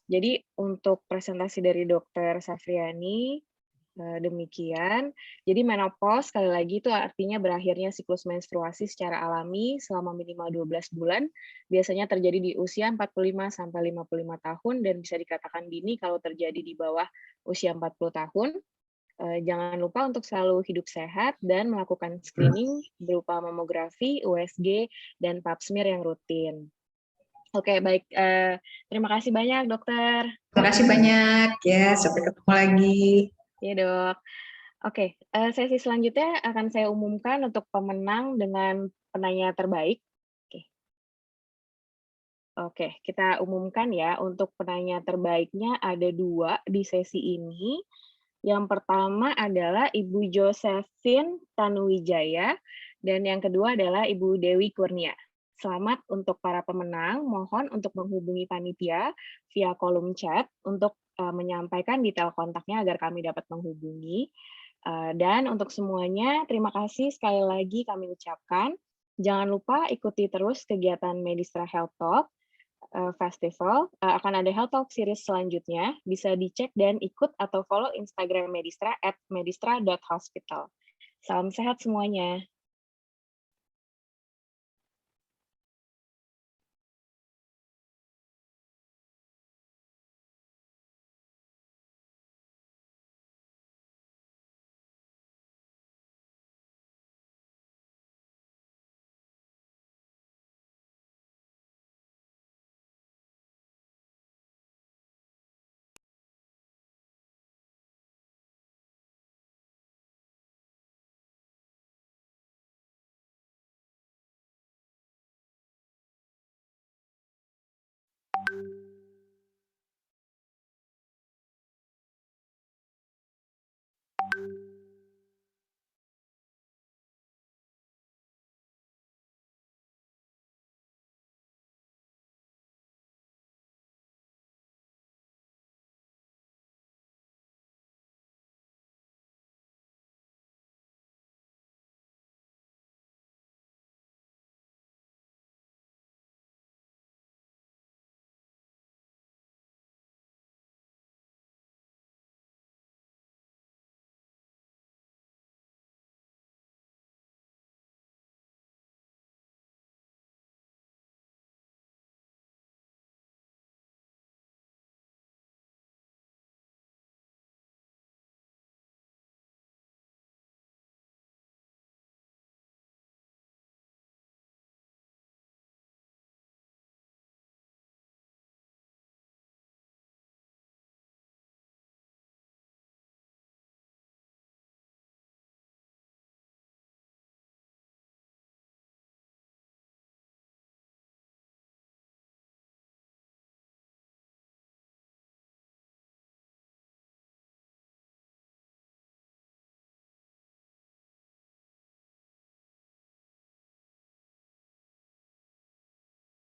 jadi untuk presentasi dari Dokter Safriani demikian. Jadi menopause sekali lagi itu artinya berakhirnya siklus menstruasi secara alami selama minimal 12 bulan. Biasanya terjadi di usia 45 sampai 55 tahun dan bisa dikatakan dini kalau terjadi di bawah usia 40 tahun. Jangan lupa untuk selalu hidup sehat dan melakukan screening berupa mamografi, USG, dan pap smear yang rutin. Oke, baik. Terima kasih banyak, dokter. Terima kasih banyak ya. Sampai ketemu lagi. Ya, dok. Oke, sesi selanjutnya akan saya umumkan untuk pemenang dengan penanya terbaik. Oke, kita umumkan ya. Untuk penanya terbaiknya ada 2 di sesi ini. Yang pertama adalah Ibu Josephine Tanuwijaya, dan yang kedua adalah Ibu Dewi Kurnia. Selamat untuk para pemenang, mohon untuk menghubungi panitia via kolom chat untuk menyampaikan detail kontaknya agar kami dapat menghubungi. Dan untuk semuanya, terima kasih sekali lagi kami ucapkan. Jangan lupa ikuti terus kegiatan Medistra Health Talk Festival. Akan ada Health Talk series selanjutnya. Bisa dicek dan ikut atau follow Instagram Medistra @medistra.hospital. Salam sehat semuanya.